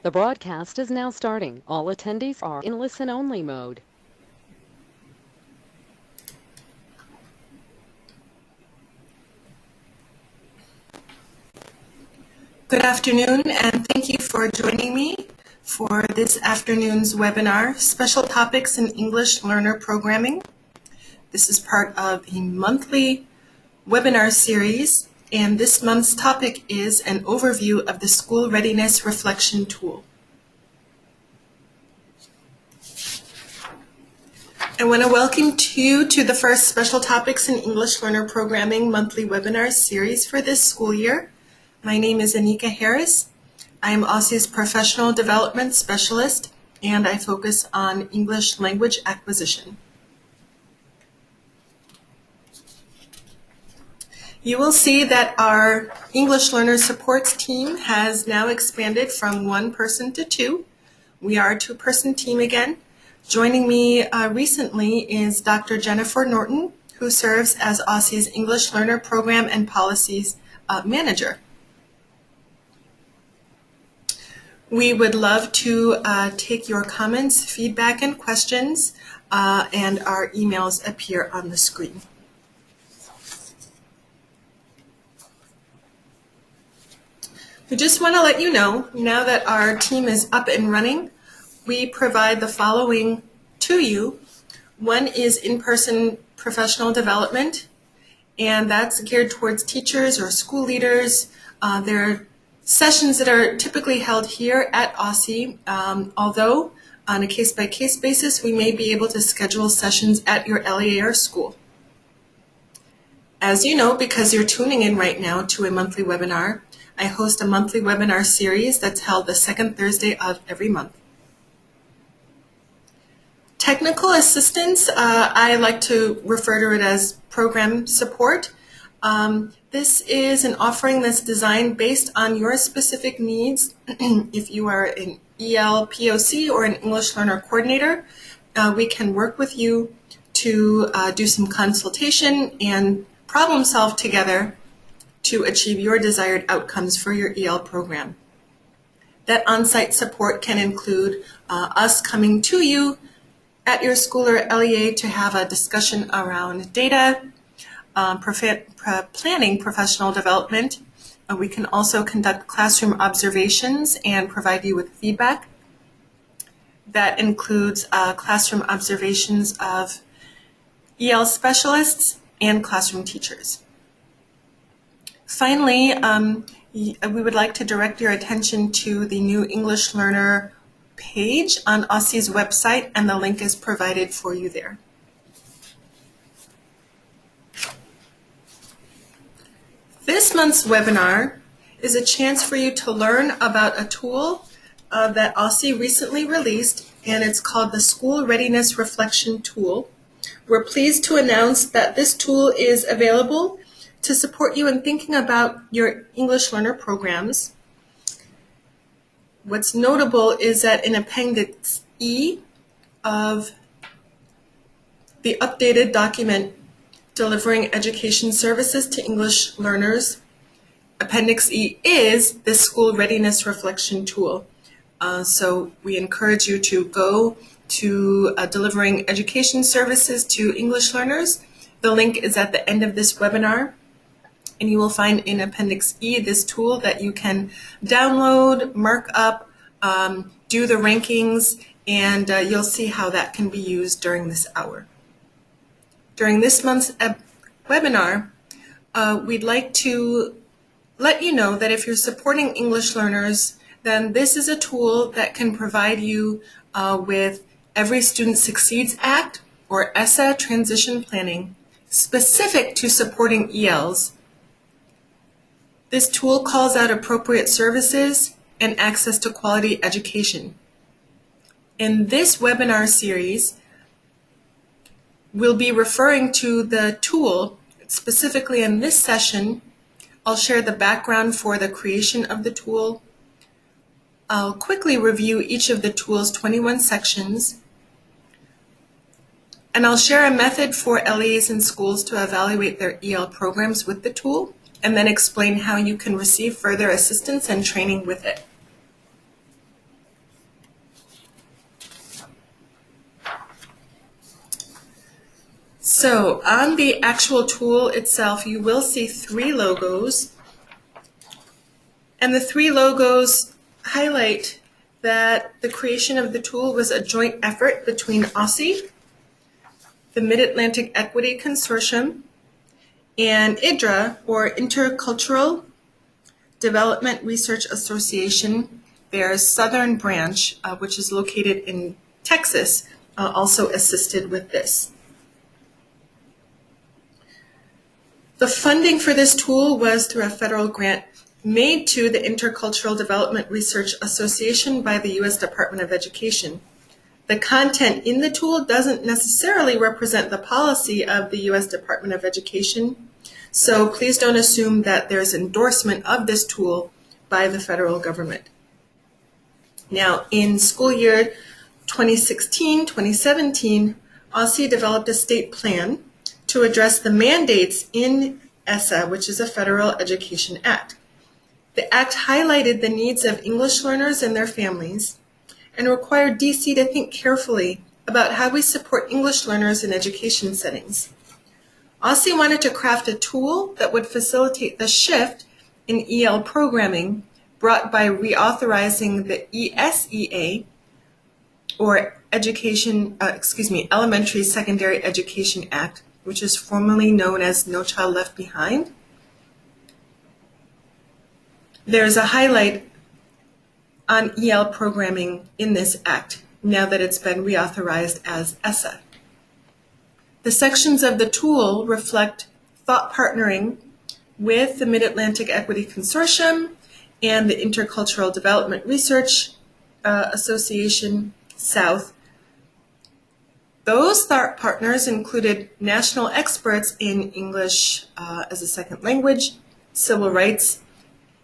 The broadcast is now starting. All attendees are in listen-only mode. Good afternoon, and thank you for joining me for this afternoon's webinar, Special Topics in English Learner Programming. This is part of the monthly webinar series, and this month's topic is an overview of the School Readiness Reflection Tool. I want to welcome you to the first Special Topics in English Learner Programming monthly webinar series for this school year. My name is Anika Harris. I am OSSE's Professional Development Specialist, and I focus on English language acquisition. You will see that our English Learner Supports team has now expanded from 1 person to 2. We are a 2-person team again. Joining me recently is Dr. Jennifer Norton, who serves as OSSE's English Learner Program and Policies Manager. We would love to take your comments, feedback, and questions, and our emails appear on the screen. We just want to let you know, now that our team is up and running, we provide the following to you. One is in-person professional development, and that's geared towards teachers or school leaders. There are sessions that are typically held here at OSSE, although on a case-by-case basis, we may be able to schedule sessions at your LEA or school. As you know, because you're tuning in right now to a monthly webinar, I host a monthly webinar series that's held the second Thursday of every month. Technical assistance, I like to refer to it as program support. This is an offering that's designed based on your specific needs. If you are an EL POC or an English Learner Coordinator, we can work with you to do some consultation and problem solve together to achieve your desired outcomes for your EL program. That on-site support can include us coming to you at your school or LEA to have a discussion around data, planning professional development. We can also conduct classroom observations and provide you with feedback. That includes classroom observations of EL specialists and classroom teachers. Finally, we would like to direct your attention to the new English Learner page on OSSE's website, and the link is provided for you there. This month's webinar is a chance for you to learn about a tool that OSSE recently released, and it's called the School Readiness Reflection Tool. We're pleased to announce that this tool is available to support you in thinking about your English learner programs. What's notable is that in Appendix E of the updated document Delivering Education Services to English Learners, Appendix E is the School Readiness Reflection Tool. So we encourage you to go to Delivering Education Services to English Learners. The link is at the end of this webinar, and you will find in Appendix E this tool that you can download, mark up, do the rankings, and you'll see how that can be used during this hour. During this month's webinar, we'd like to let you know that if you're supporting English learners, then this is a tool that can provide you with Every Student Succeeds Act, or ESSA transition planning, specific to supporting ELs. This tool calls out appropriate services and access to quality education. In this webinar series, we'll be referring to the tool. Specifically in this session, I'll share the background for the creation of the tool. I'll quickly review each of the tool's 21 sections, and I'll share a method for LEAs and schools to evaluate their EL programs with the tool, and then explain how you can receive further assistance and training with it. So on the actual tool itself, you will see 3 logos. And the 3 logos highlight that the creation of the tool was a joint effort between OSSE, the Mid-Atlantic Equity Consortium, and IDRA, or Intercultural Development Research Association, their southern branch, which is located in Texas, also assisted with this. The funding for this tool was through a federal grant made to the Intercultural Development Research Association by the U.S. Department of Education. The content in the tool doesn't necessarily represent the policy of the U.S. Department of Education, so please don't assume that there's endorsement of this tool by the federal government. Now, in school year 2016-2017, OSSE developed a state plan to address the mandates in ESSA, which is a Federal Education Act. The Act highlighted the needs of English learners and their families and required DC to think carefully about how we support English learners in education settings. OSSE wanted to craft a tool that would facilitate the shift in EL programming brought by reauthorizing the ESSA, or Elementary Secondary Education Act, which is formerly known as No Child Left Behind. There's a highlight on EL programming in this act, now that it's been reauthorized as ESSA. The sections of the tool reflect thought partnering with the Mid-Atlantic Equity Consortium and the Intercultural Development Research Association South. Those thought partners included national experts in English as a second language, civil rights,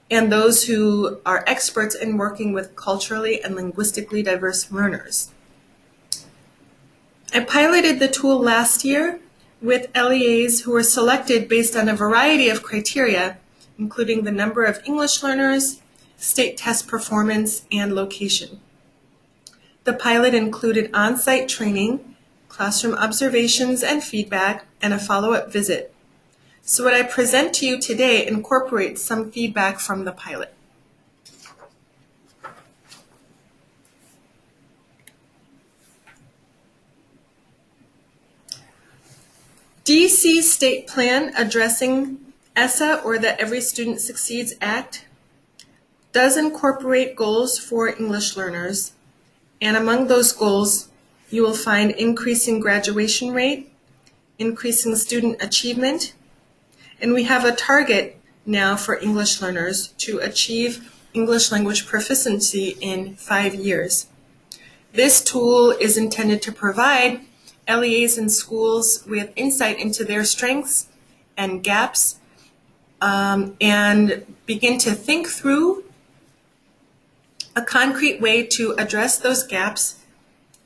and those who are experts in working with culturally and linguistically diverse learners. I piloted the tool last year with LEAs who were selected based on a variety of criteria, including the number of English learners, state test performance, and location. The pilot included on-site training, classroom observations and feedback, and a follow-up visit. So what I present to you today incorporates some feedback from the pilot. DC state plan addressing ESSA, or the Every Student Succeeds Act, does incorporate goals for English learners, and among those goals you will find increasing graduation rate, increasing student achievement, and we have a target now for English learners to achieve English language proficiency in 5 years. This tool is intended to provide LEAs in schools with insight into their strengths and gaps, and begin to think through a concrete way to address those gaps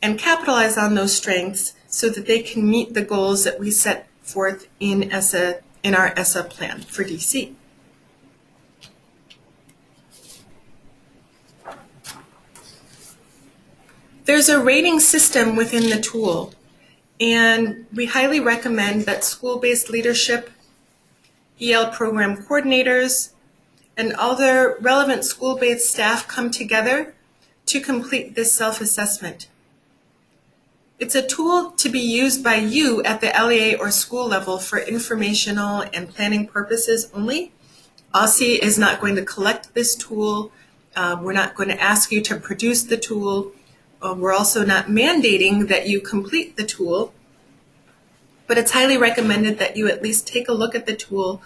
and capitalize on those strengths so that they can meet the goals that we set forth in ESSA, in our ESSA plan for DC. There's a rating system within the tool, and we highly recommend that school-based leadership, EL program coordinators, and other relevant school-based staff come together to complete this self-assessment. It's a tool to be used by you at the LEA or school level for informational and planning purposes only. OSSE is not going to collect this tool. We're not going to ask you to produce the tool. We're also not mandating that you complete the tool, but it's highly recommended that you at least take a look at the tool,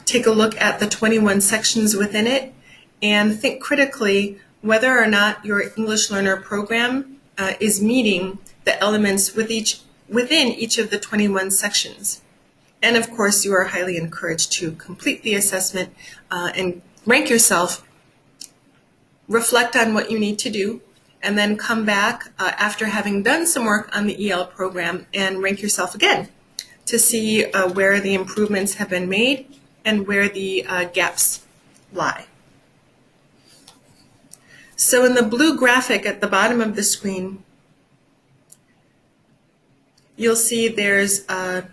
take a look at the 21 sections within it, and think critically whether or not your English learner program is meeting the elements within each of the 21 sections. And of course, you are highly encouraged to complete the assessment and rank yourself, reflect on what you need to do, and then come back after having done some work on the EL program and rank yourself again to see where the improvements have been made and where the gaps lie. So in the blue graphic at the bottom of the screen, you'll see there's a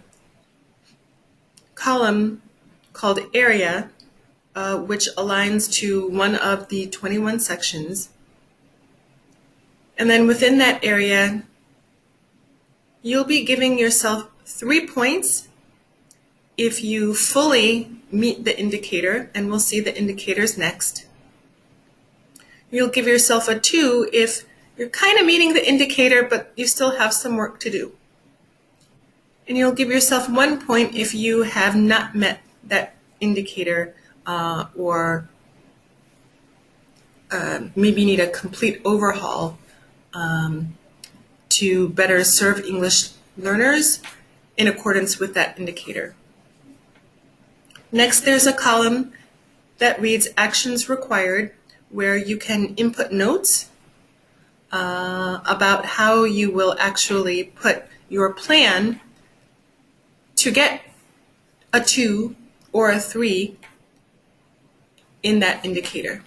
column called Area, which aligns to one of the 21 sections. And then within that area, you'll be giving yourself 3 points if you fully meet the indicator, and we'll see the indicators next. You'll give yourself a 2 if you're kind of meeting the indicator, but you still have some work to do. And you'll give yourself 1 point if you have not met that indicator or maybe need a complete overhaul to better serve English learners in accordance with that indicator. Next, there's a column that reads Actions Required, where you can input notes about how you will actually put your plan to get a 2 or a 3 in that indicator.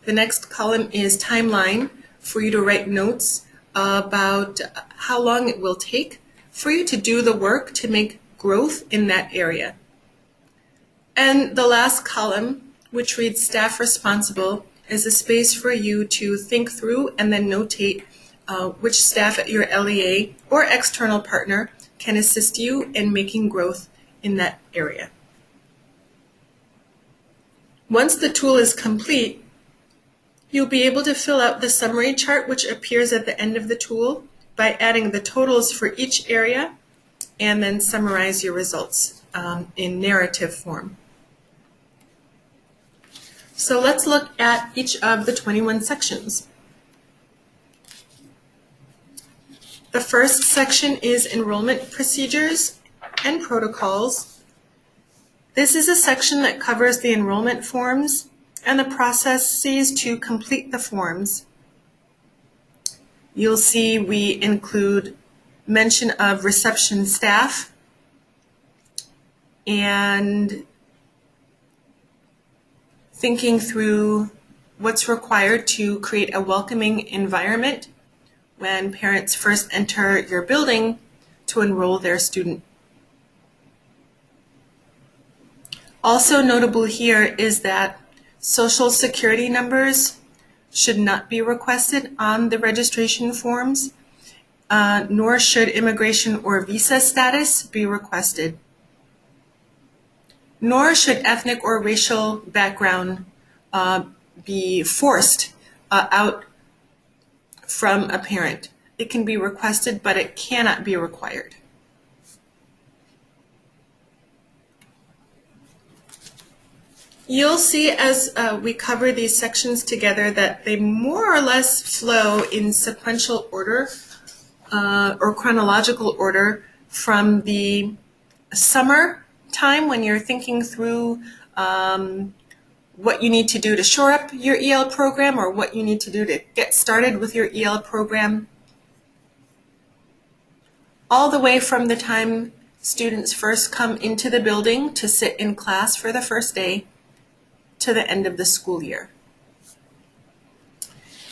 The next column is Timeline, for you to write notes about how long it will take for you to do the work to make growth in that area. And the last column, which reads Staff Responsible, is a space for you to think through and then notate which staff at your LEA or external partner can assist you in making growth in that area. Once the tool is complete, you'll be able to fill out the summary chart, which appears at the end of the tool, by adding the totals for each area and then summarize your results in narrative form. So let's look at each of the 21 sections. The first section is Enrollment Procedures and Protocols. This is a section that covers the enrollment forms and the processes to complete the forms. You'll see we include mention of reception staff and thinking through what's required to create a welcoming environment when parents first enter your building to enroll their student. Also notable here is that Social Security numbers should not be requested on the registration forms, nor should immigration or visa status be requested. Nor should ethnic or racial background be forced out from a parent. It can be requested, but it cannot be required. You'll see as we cover these sections together that they more or less flow in sequential order or chronological order from the summer time when you're thinking through what you need to do to shore up your EL program or what you need to do to get started with your EL program, all the way from the time students first come into the building to sit in class for the first day to the end of the school year.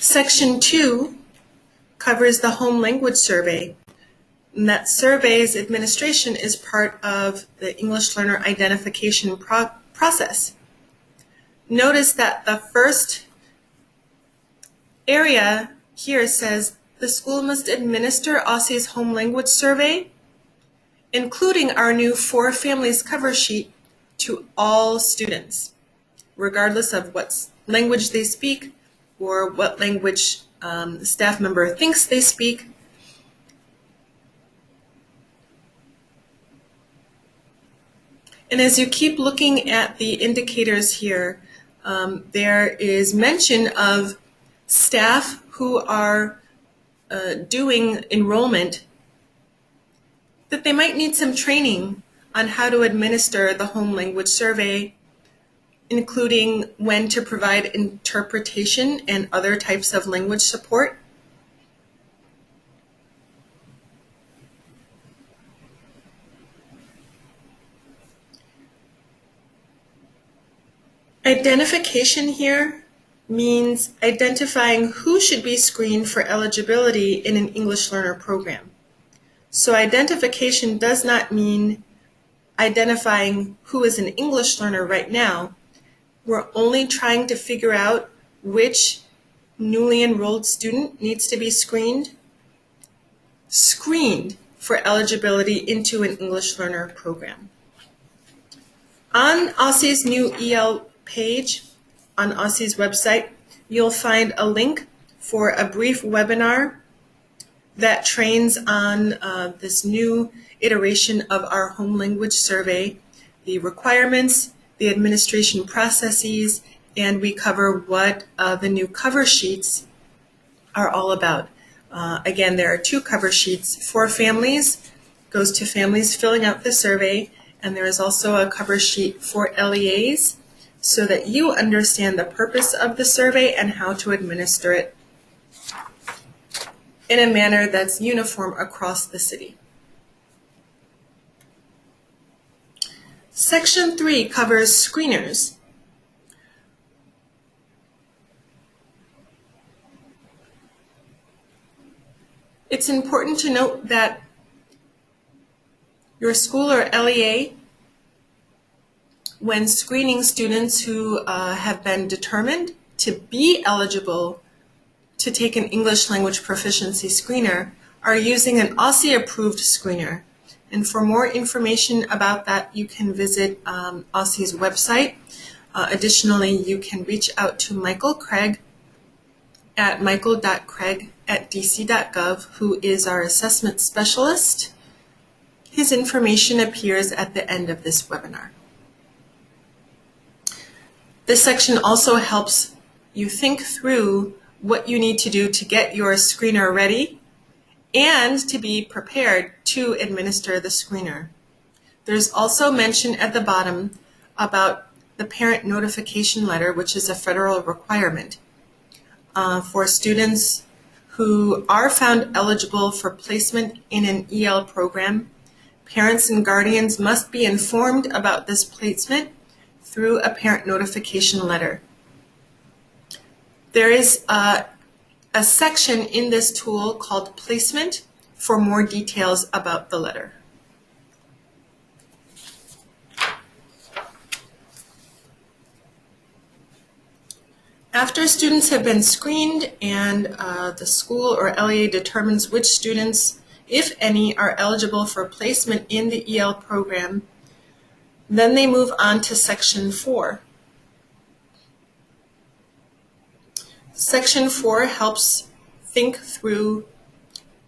Section 2 covers the home language survey. And that survey's administration is part of the English learner identification process. Notice that the first area here says the school must administer OSSE's home language survey, including our new 4 families cover sheet, to all students, regardless of what language they speak or what language the staff member thinks they speak. And as you keep looking at the indicators here, there is mention of staff who are doing enrollment, that they might need some training on how to administer the home language survey, including when to provide interpretation and other types of language support. Identification here means identifying who should be screened for eligibility in an English learner program. So identification does not mean identifying who is an English learner right now. We're only trying to figure out which newly enrolled student needs to be screened for eligibility into an English learner program. On OSSE's new EL page on OSSE's website, you'll find a link for a brief webinar that trains on this new iteration of our home language survey, the requirements, the administration processes, and we cover what the new cover sheets are all about. Again, there are 2 cover sheets for families, goes to families filling out the survey, and there is also a cover sheet for LEAs so that you understand the purpose of the survey and how to administer it in a manner that's uniform across the city. Section 3 covers screeners. It's important to note that your school or LEA, when screening students who have been determined to be eligible to take an English language proficiency screener, are using an OSSE-approved screener. And for more information about that, you can visit OSSE's website. Additionally, you can reach out to Michael Craig at michael.craig@dc.gov, who is our assessment specialist. His information appears at the end of this webinar. This section also helps you think through what you need to do to get your screener ready and to be prepared to administer the screener. There's also mention at the bottom about the parent notification letter, which is a federal requirement. For students who are found eligible for placement in an EL program, parents and guardians must be informed about this placement through a parent notification letter. There is a section in this tool called Placement for more details about the letter. After students have been screened and the school or LEA determines which students, if any, are eligible for placement in the EL program, then they move on to Section 4. Section 4 helps think through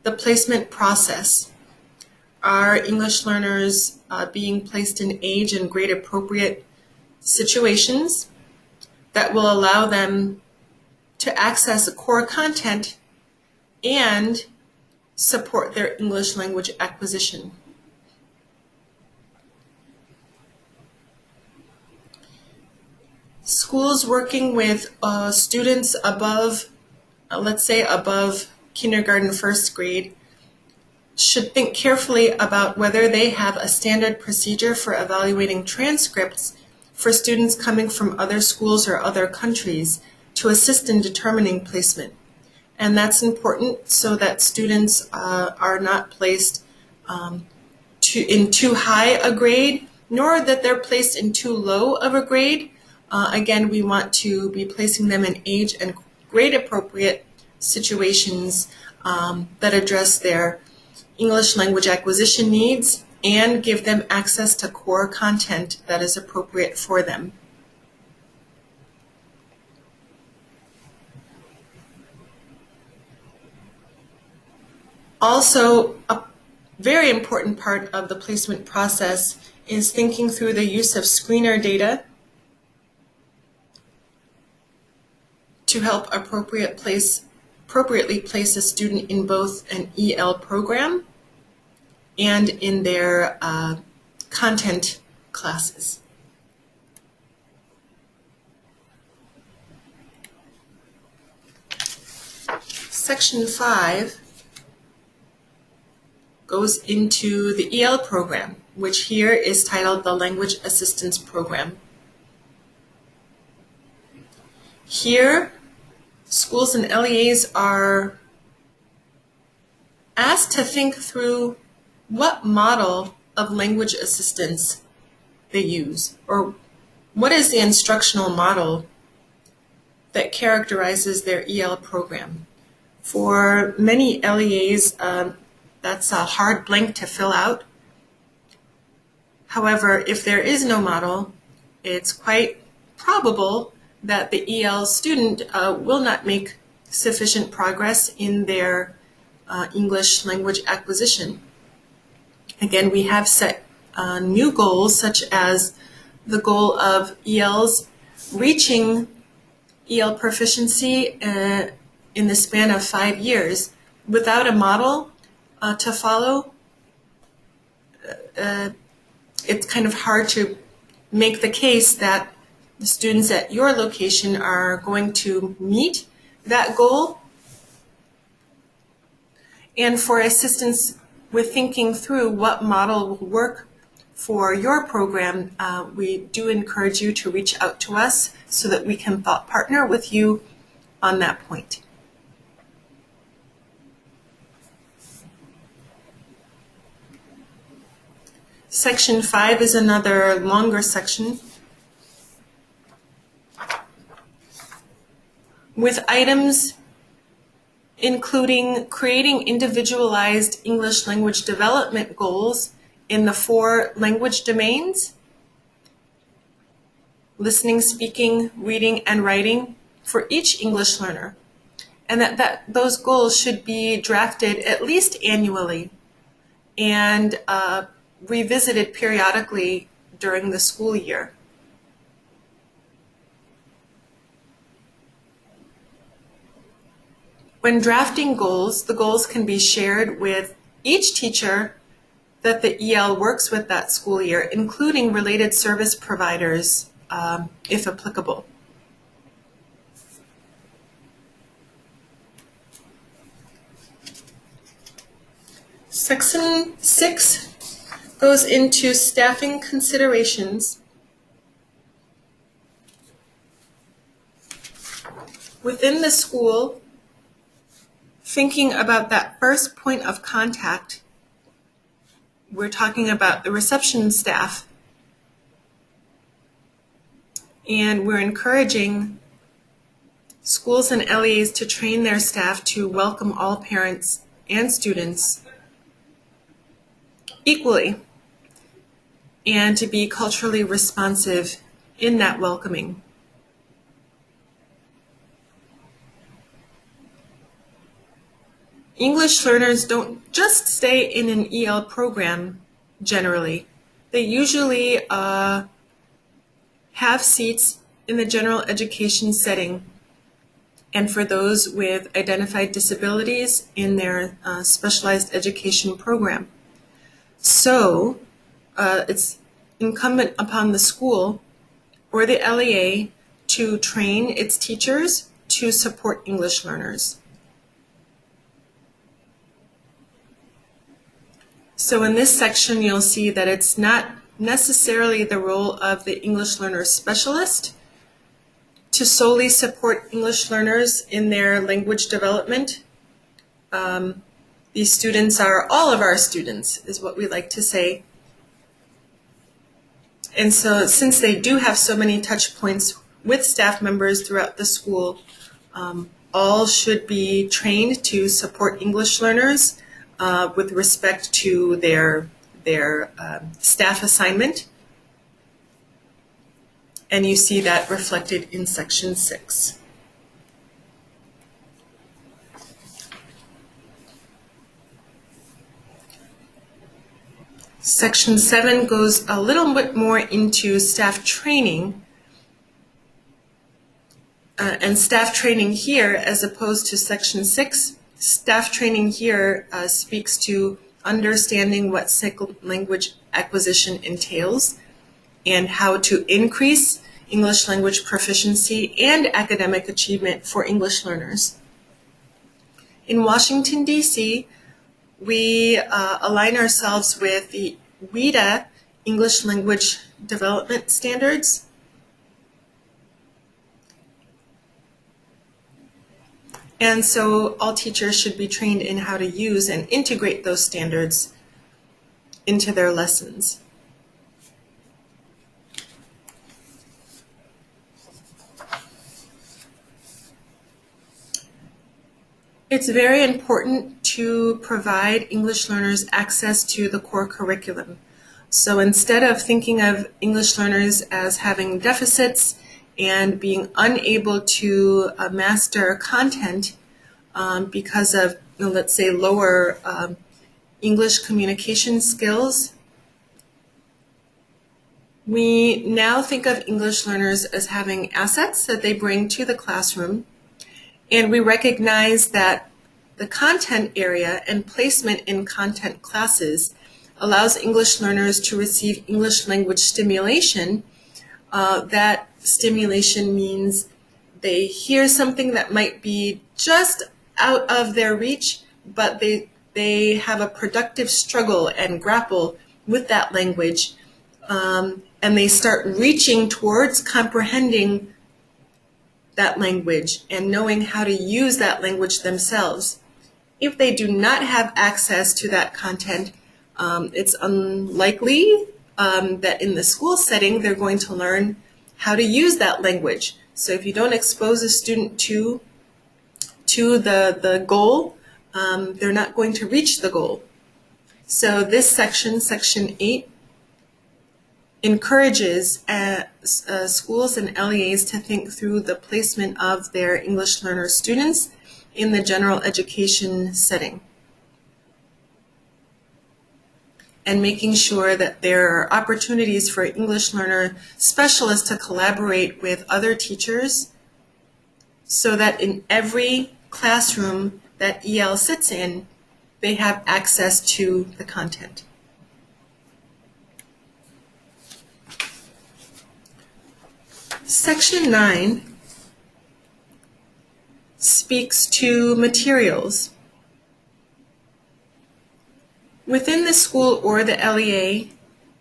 the placement process. Are English learners being placed in age and grade appropriate situations that will allow them to access core content and support their English language acquisition? Schools working with students above, let's say above kindergarten, first grade, should think carefully about whether they have a standard procedure for evaluating transcripts for students coming from other schools or other countries to assist in determining placement. And that's important so that students are not placed in too high a grade, nor that they're placed in too low of a grade. Again, we want to be placing them in age and grade appropriate situations that address their English language acquisition needs and give them access to core content that is appropriate for them. Also, a very important part of the placement process is thinking through the use of screener data to help appropriately place a student in both an EL program and in their content classes. Section 5 goes into the EL program, which here is titled the Language Assistance Program. Here, schools and LEAs are asked to think through what model of language assistance they use, or what is the instructional model that characterizes their EL program. For many LEAs, that's a hard blank to fill out. However, if there is no model, it's quite probable that the EL student will not make sufficient progress in their English language acquisition. Again, we have set new goals, such as the goal of ELs reaching EL proficiency in the span of 5 years. Without a model to follow, it's kind of hard to make the case that the students at your location are going to meet that goal. And for assistance with thinking through what model will work for your program, we do encourage you to reach out to us so that we can thought partner with you on that point. Section 5 is another longer section with items including creating individualized English language development goals in the 4 language domains: listening, speaking, reading, and writing for each English learner, and that those goals should be drafted at least annually and revisited periodically during the school year. When drafting goals, the goals can be shared with each teacher that the EL works with that school year, including related service providers, if applicable. Section 6 goes into staffing considerations. Within the school, thinking about that first point of contact, we're talking about the reception staff, and we're encouraging schools and LEAs to train their staff to welcome all parents and students equally and to be culturally responsive in that welcoming. English learners don't just stay in an EL program generally. They usually have seats in the general education setting, and for those with identified disabilities in their specialized education program. So it's incumbent upon the school or the LEA to train its teachers to support English learners. So in this section, you'll see that it's not necessarily the role of the English learner specialist to solely support English learners in their language development. These students are all of our students, is what we like to say. And so since they do have so many touch points with staff members throughout the school, all should be trained to support English learners with respect to their staff assignment. And you see that reflected in Section 6. Section 7 goes a little bit more into staff training. And staff training here, as opposed to Section 6, staff training here speaks to understanding what second language acquisition entails and how to increase English language proficiency and academic achievement for English learners. In Washington, D.C., we align ourselves with the WIDA English Language Development Standards. And so all teachers should be trained in how to use and integrate those standards into their lessons. It's very important to provide English learners access to the core curriculum. So instead of thinking of English learners as having deficits and being unable to master content because of, let's say, lower English communication skills, we now think of English learners as having assets that they bring to the classroom. And we recognize that the content area and placement in content classes allows English learners to receive English language stimulation. That stimulation means they hear something that might be just out of their reach, but they have a productive struggle and grapple with that language, and they start reaching towards comprehending that language and knowing how to use that language themselves. If they do not have access to that content, it's unlikely that in the school setting they're going to learn how to use that language. So if you don't expose a student to the goal, they're not going to reach the goal. So this section, Section 8, encourages schools and LEAs to think through the placement of their English learner students in the general education setting, and making sure that there are opportunities for English learner specialists to collaborate with other teachers so that in every classroom that EL sits in, they have access to the content. Section 9 speaks to materials. Within the school or the LEA,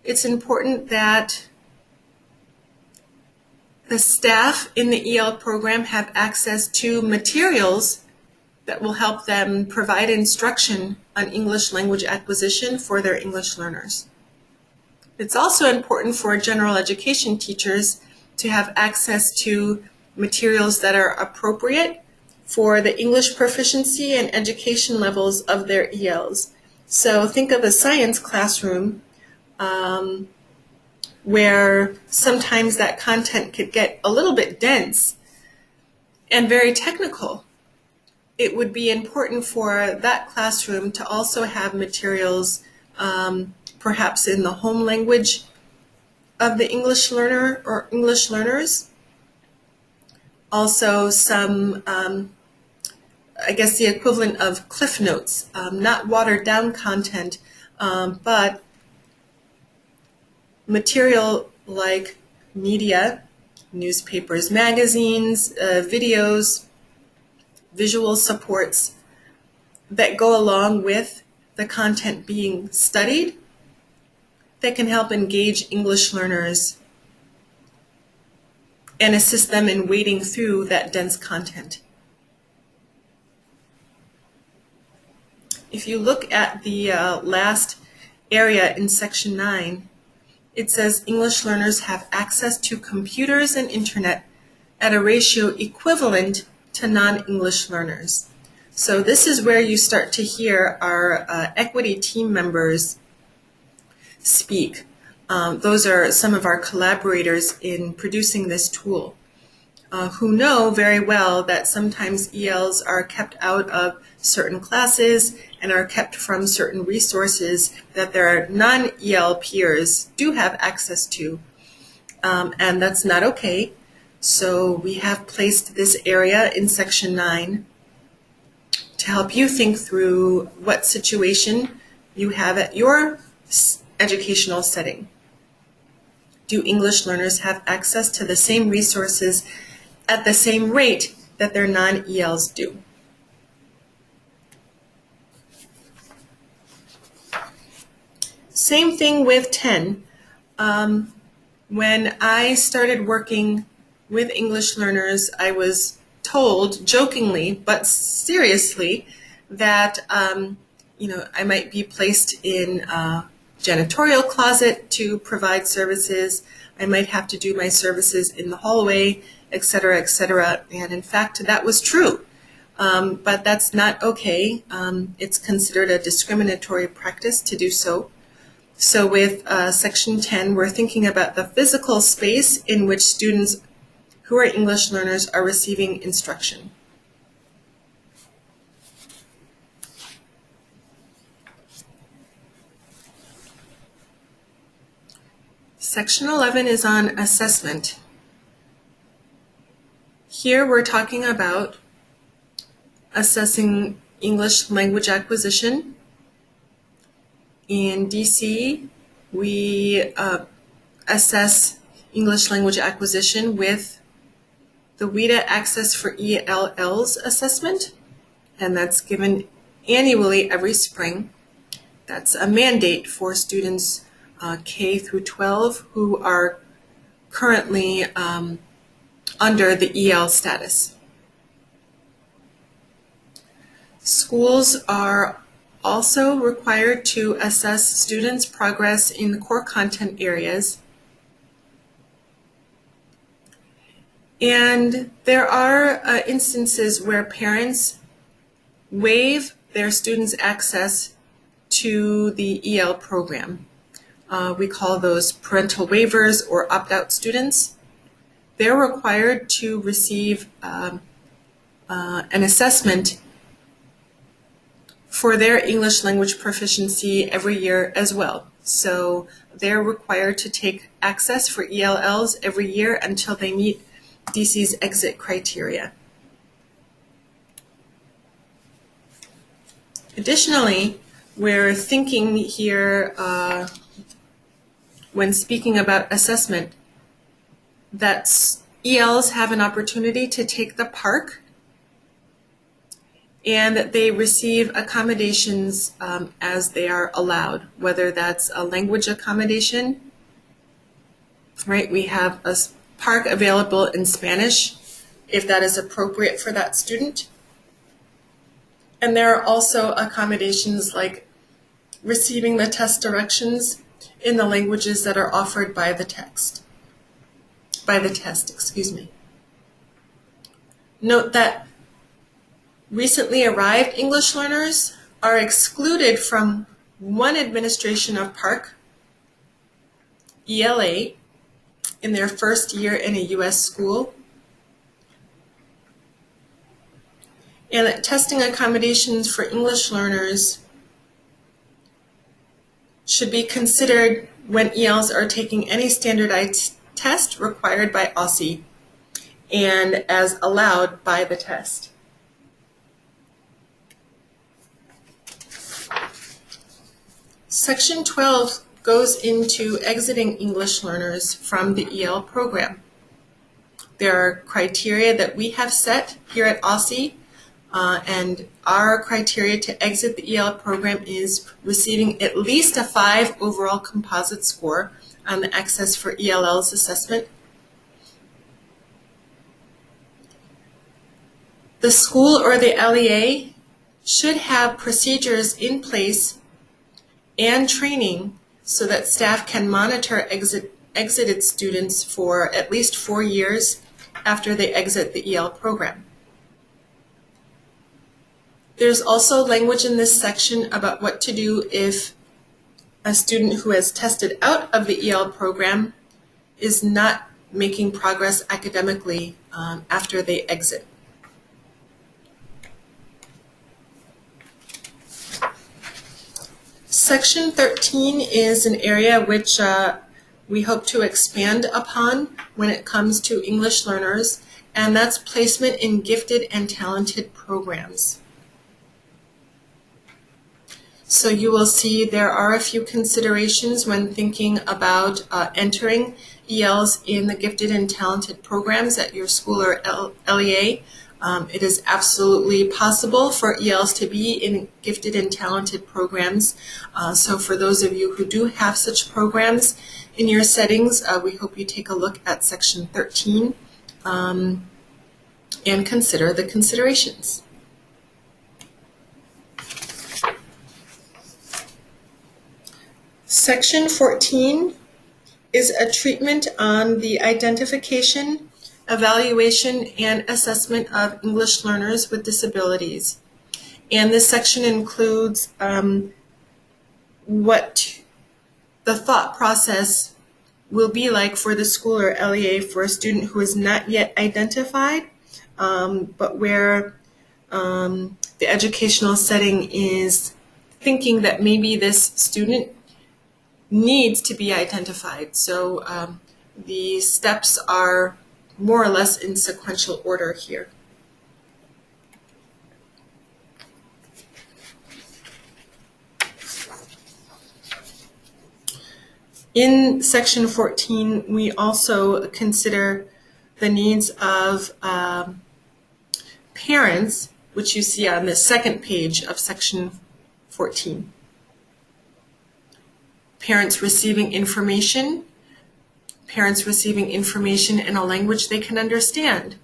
it's important that the staff in the EL program have access to materials that will help them provide instruction on English language acquisition for their English learners. It's also important for general education teachers to have access to materials that are appropriate for the English proficiency and education levels of their ELs. So think of a science classroom where sometimes that content could get a little bit dense and very technical. It would be important for that classroom to also have materials perhaps in the home language of the English learner or English learners. Also some, I guess the equivalent of Cliff Notes, not watered down content, but material like media, newspapers, magazines, videos, visual supports that go along with the content being studied that can help engage English learners and assist them in wading through that dense content. If you look at the last area in Section 9, it says English learners have access to computers and internet at a ratio equivalent to non-English learners. So this is where you start to hear our equity team members speak. Those are some of our collaborators in producing this tool, who know very well that sometimes ELs are kept out of certain classes and are kept from certain resources that their non-EL peers do have access to, and that's not okay. So we have placed this area in Section 9 to help you think through what situation you have at your educational setting. Do English learners have access to the same resources at the same rate that their non-ELs do? Same thing with 10. When I started working with English learners, I was told jokingly but seriously that I might be placed in janitorial closet to provide services. I might have to do my services in the hallway, et cetera, et cetera. And in fact, that was true. But that's not okay. It's considered a discriminatory practice to do so. So with Section 10, we're thinking about the physical space in which students who are English learners are receiving instruction. Section 11 is on assessment. Here we're talking about assessing English language acquisition. In DC, we assess English language acquisition with the WIDA Access for ELLs assessment, and that's given annually every spring. That's a mandate for students K through 12 who are currently under the EL status. Schools are also required to assess students' progress in the core content areas. And there are instances where parents waive their students' access to the EL program. We call those parental waivers or opt-out students. They're required to receive an assessment for their English language proficiency every year as well. So they're required to take access for ELLs every year until they meet DC's exit criteria. Additionally, we're thinking here when speaking about assessment that ELs have an opportunity to take the PARC and that they receive accommodations as they are allowed, whether that's a language accommodation, right? We have a PARC available in Spanish if that is appropriate for that student. And there are also accommodations like receiving the test directions in the languages that are offered by the test. Note that recently arrived English learners are excluded from one administration of PARC, ELA, in their first year in a U.S. school, and that testing accommodations for English learners should be considered when ELs are taking any standardized test required by OSSE and as allowed by the test. Section 12 goes into exiting English learners from the EL program. There are criteria that we have set here at OSSE, and our criteria to exit the EL program is receiving at least a 5 overall composite score on the Access for ELLs assessment. The school or the LEA should have procedures in place and training so that staff can monitor exited students for at least 4 years after they exit the EL program. There's also language in this section about what to do if a student who has tested out of the EL program is not making progress academically after they exit. Section 13 is an area which we hope to expand upon when it comes to English learners, and that's placement in gifted and talented programs. So you will see there are a few considerations when thinking about entering ELs in the gifted and talented programs at your school or LEA. It is absolutely possible for ELs to be in gifted and talented programs. So for those of you who do have such programs in your settings, we hope you take a look at Section 13 and consider the considerations. Section 14 is a treatment on the identification, evaluation, and assessment of English learners with disabilities. And this section includes what the thought process will be like for the school or LEA for a student who is not yet identified, but where the educational setting is thinking that maybe this student needs to be identified. So the steps are more or less in sequential order here. In section 14, we also consider the needs of parents, which you see on the second page of section 14. Parents receiving information in a language they can understand,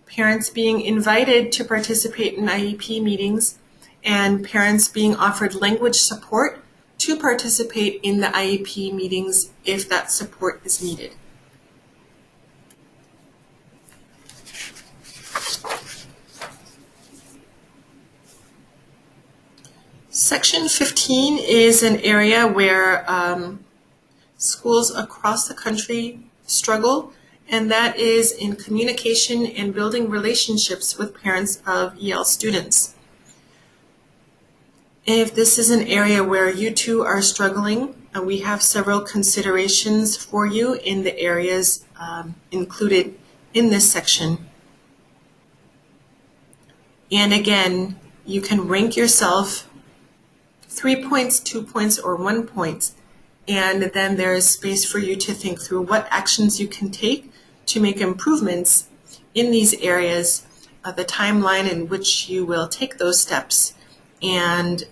parents being invited to participate in IEP meetings, and parents being offered language support to participate in the IEP meetings if that support is needed. Section 15 is an area where schools across the country struggle, and that is in communication and building relationships with parents of EL students. If this is an area where you too are struggling, we have several considerations for you in the areas included in this section. And again, you can rank yourself 3 points, 2 points, or 1 point. And then there is space for you to think through what actions you can take to make improvements in these areas, the timeline in which you will take those steps, and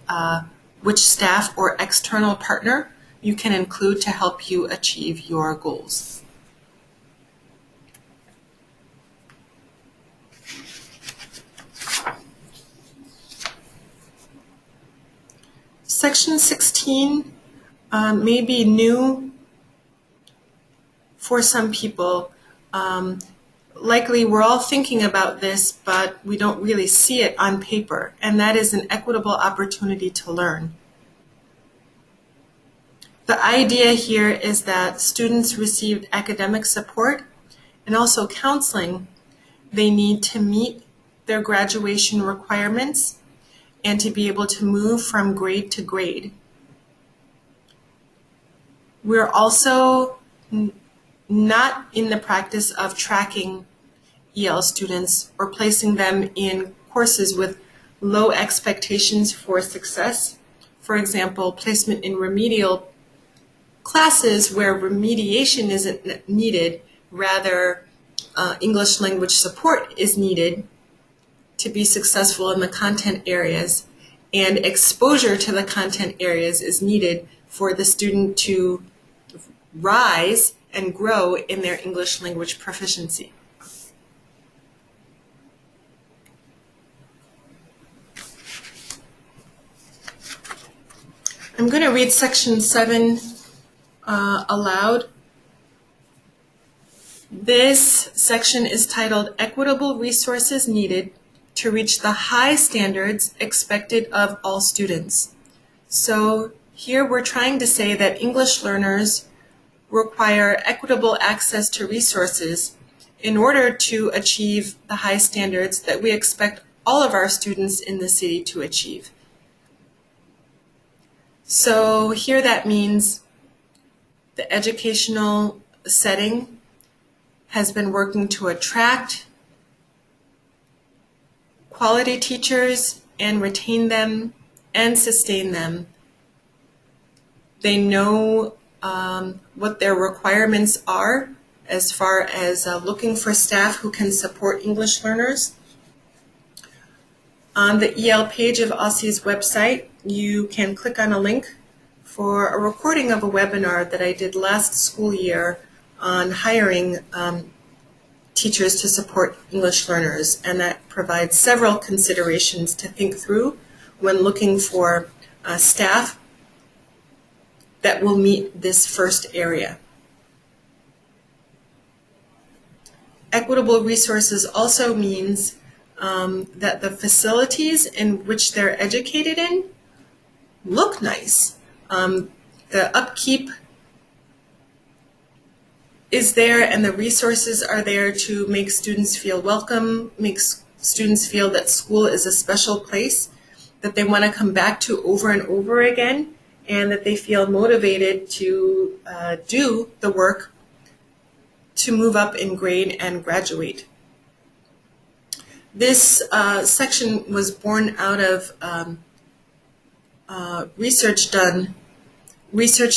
which staff or external partner you can include to help you achieve your goals. Section 16 may be new for some people. Likely we're all thinking about this, but we don't really see it on paper, and that is an equitable opportunity to learn. The idea here is that students received academic support and also counseling. They need to meet their graduation requirements and to be able to move from grade to grade. We're also not in the practice of tracking EL students or placing them in courses with low expectations for success. For example, placement in remedial classes where remediation isn't needed, rather English language support is needed to be successful in the content areas, and exposure to the content areas is needed for the student to rise and grow in their English language proficiency. I'm going to read section 7 aloud. This section is titled Equitable Resources Needed to Reach the High Standards Expected of All Students. So here we're trying to say that English learners require equitable access to resources in order to achieve the high standards that we expect all of our students in the city to achieve. So here that means the educational setting has been working to attract quality teachers and retain them and sustain them. They know what their requirements are as far as looking for staff who can support English learners. On the EL page of OSSE's website, you can click on a link for a recording of a webinar that I did last school year on hiring teachers to support English learners, and that provides several considerations to think through when looking for staff that will meet this first area. Equitable resources also means that the facilities in which they're educated in look nice. The upkeep is there and the resources are there to make students feel welcome, make students feel that school is a special place that they want to come back to over and over again, and that they feel motivated to do the work to move up in grade and graduate. This section was born out of research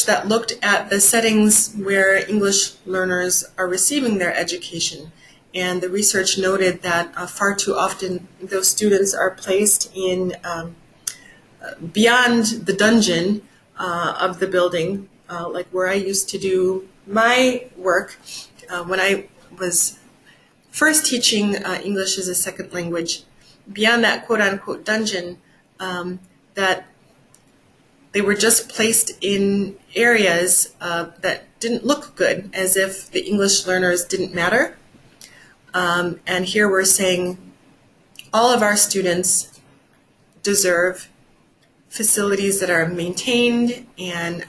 that looked at the settings where English learners are receiving their education. And the research noted that far too often those students are placed in beyond the dungeon of the building, like where I used to do my work when I was first teaching English as a second language. Beyond that quote-unquote dungeon, that they were just placed in areas that didn't look good, as if the English learners didn't matter. And here we're saying all of our students deserve facilities that are maintained and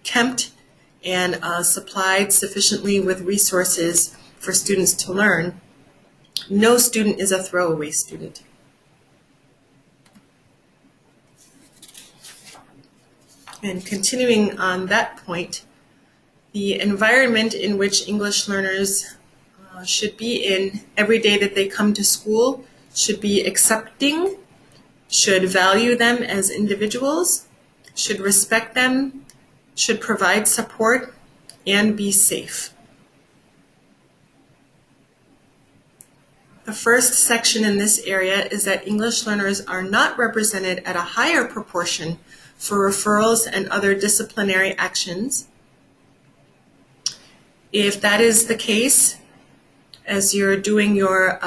kept and supplied sufficiently with resources for students to learn. No student is a throwaway student. And continuing on that point, the environment in which English learners should be in every day that they come to school should be accepting, should value them as individuals, should respect them, should provide support, and be safe. The first section in this area is that English learners are not represented at a higher proportion for referrals and other disciplinary actions. If that is the case, as you're doing your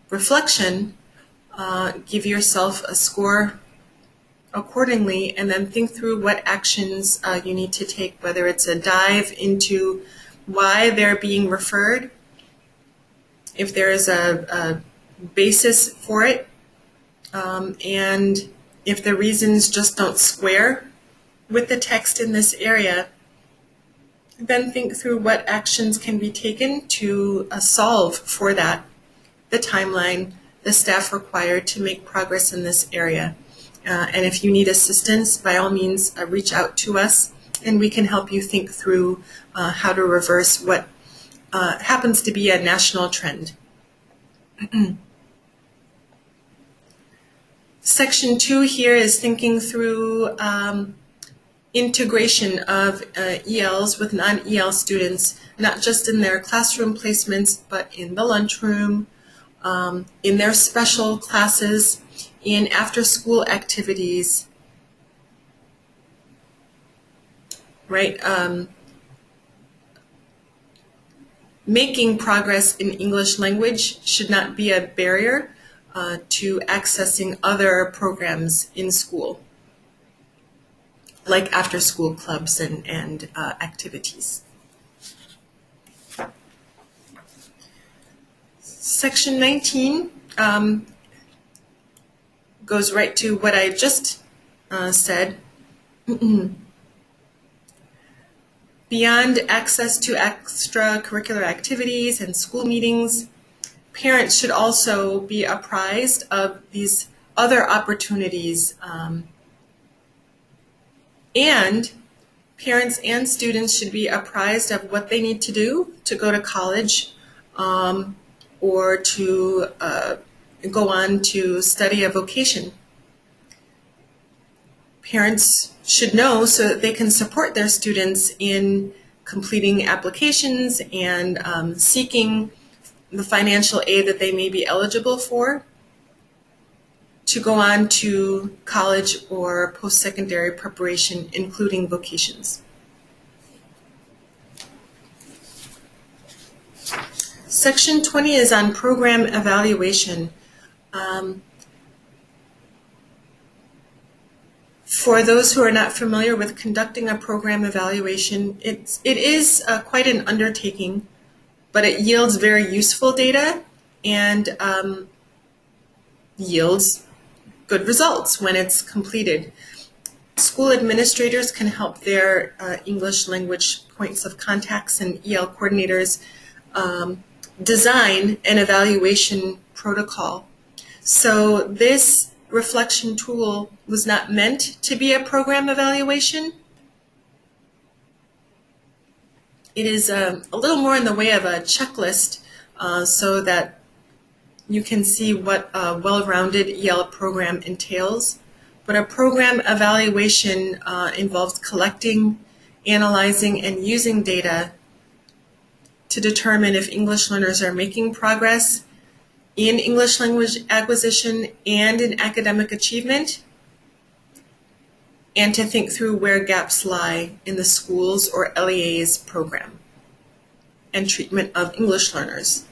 reflection, give yourself a score accordingly, and then think through what actions you need to take, whether it's a dive into why they're being referred, if there is a basis for it, and if the reasons just don't square with the text in this area, then think through what actions can be taken to solve for that, the timeline, the staff required to make progress in this area. And if you need assistance, by all means, reach out to us, and we can help you think through how to reverse what happens to be a national trend. Section 2 here is thinking through integration of ELs with non-EL students, not just in their classroom placements, but in the lunchroom, in their special classes, in after-school activities, right? Making progress in English language should not be a barrier to accessing other programs in school, like after-school clubs and activities. Section 19 goes right to what I just said. Beyond access to extracurricular activities and school meetings, parents should also be apprised of these other opportunities, and parents and students should be apprised of what they need to do to go to college or to go on to study a vocation. Parents should know so that they can support their students in completing applications and seeking the financial aid that they may be eligible for to go on to college or post-secondary preparation, including vocations. Section 20 is on program evaluation. For those who are not familiar with conducting a program evaluation, it is quite an undertaking, but it yields very useful data and yields good results when it's completed. School administrators can help their English language points of contacts and EL coordinators design an evaluation protocol. So this reflection tool was not meant to be a program evaluation. It is a little more in the way of a checklist so that you can see what a well-rounded EL program entails. But a program evaluation involves collecting, analyzing, and using data to determine if English learners are making progress in English language acquisition and in academic achievement, and to think through where gaps lie in the school's or LEA's program and treatment of English learners.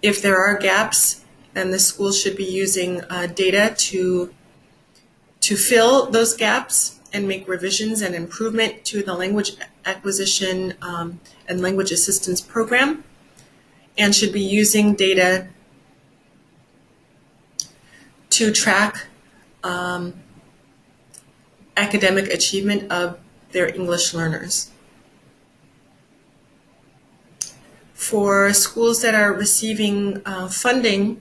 If there are gaps, then the school should be using data to fill those gaps and make revisions and improvement to the language acquisition and language assistance program, and should be using data to track academic achievement of their English learners. For schools that are receiving funding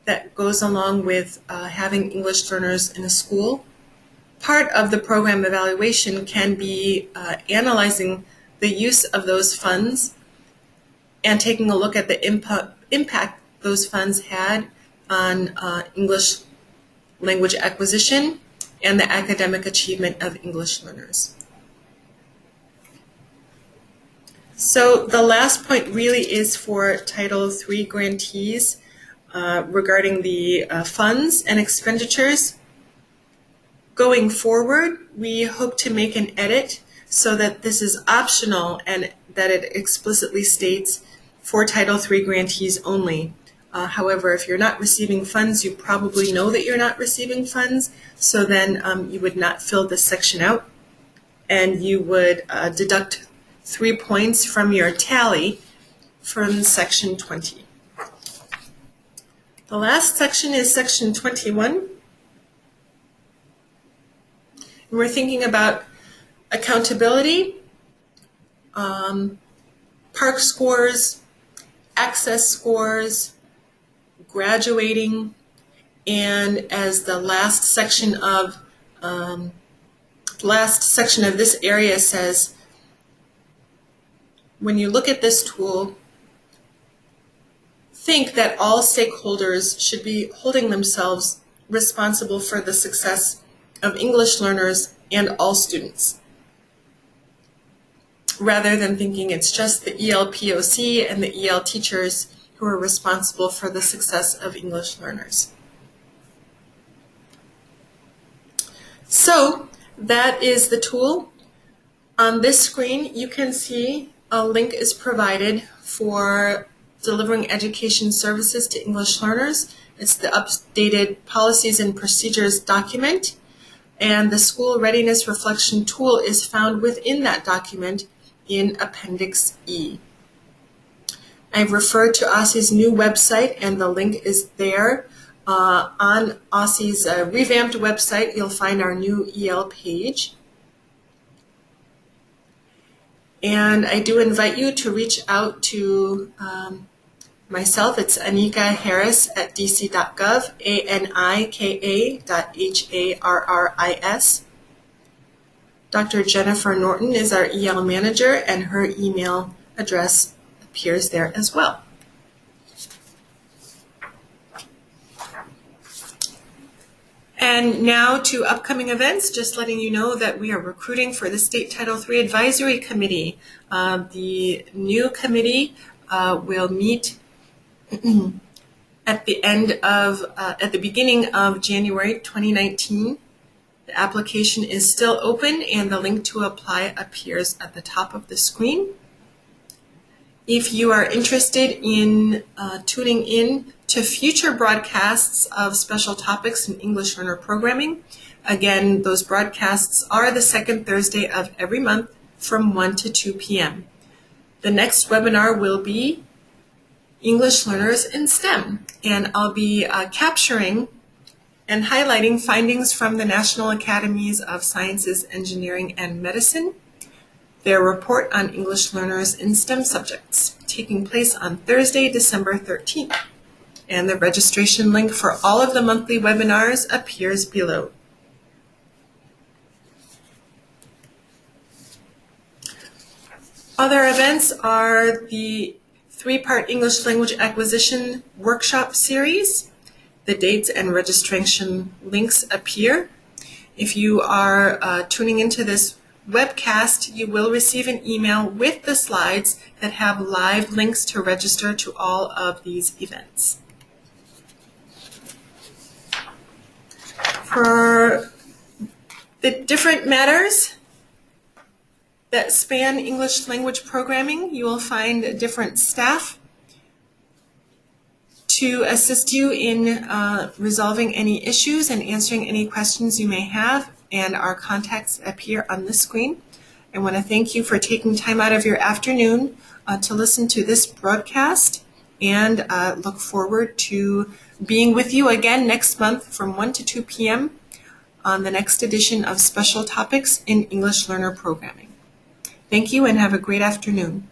that goes along with having English learners in a school, part of the program evaluation can be analyzing the use of those funds and taking a look at the impact those funds had on English language acquisition and the academic achievement of English learners. So the last point really is for Title III grantees regarding the funds and expenditures. Going forward, we hope to make an edit so that this is optional and that it explicitly states for Title III grantees only. However, if you're not receiving funds, you probably know that you're not receiving funds, so then you would not fill this section out, and you would deduct 3 points from your tally from Section 20. The last section is Section 21. And we're thinking about accountability, PARCC scores, access scores, graduating, and as the last section of this area says, when you look at this tool, think that all stakeholders should be holding themselves responsible for the success of English learners and all students, rather than thinking it's just the ELPOC and the EL teachers who are responsible for the success of English learners. So that is the tool. On this screen, you can see a link is provided for delivering education services to English learners. It's the updated policies and procedures document, and the School Readiness Reflection Tool is found within that document in Appendix E. I've referred to OSSE's new website, and the link is there. On OSSE's revamped website, you'll find our new EL page. And I do invite you to reach out to myself. It's Anika Harris at dc.gov, anika.harris. Dr. Jennifer Norton is our EL manager, and her email address appears there as well. And now to upcoming events, just letting you know that we are recruiting for the State Title III Advisory Committee. The new committee will meet at the beginning of January 2019. The application is still open, and the link to apply appears at the top of the screen. If you are interested in tuning in to future broadcasts of special topics in English learner programming, Again, those broadcasts are the second Thursday of every month from 1 to 2 p.m. The next webinar will be English Learners in STEM, and I'll be capturing and highlighting findings from the National Academies of Sciences, Engineering, and Medicine, their report on English learners in STEM subjects, taking place on Thursday, December 13th. And the registration link for all of the monthly webinars appears below. Other events are the 3-part English language acquisition workshop series. The dates and registration links appear. If you are tuning into this webcast, you will receive an email with the slides that have live links to register to all of these events. For the different matters that span English language programming, you will find different staff to assist you in resolving any issues and answering any questions you may have, and our contacts appear on the screen. I want to thank you for taking time out of your afternoon to listen to this broadcast, and look forward to being with you again next month from 1 to 2 p.m. on the next edition of Special Topics in English Learner Programming. Thank you and have a great afternoon.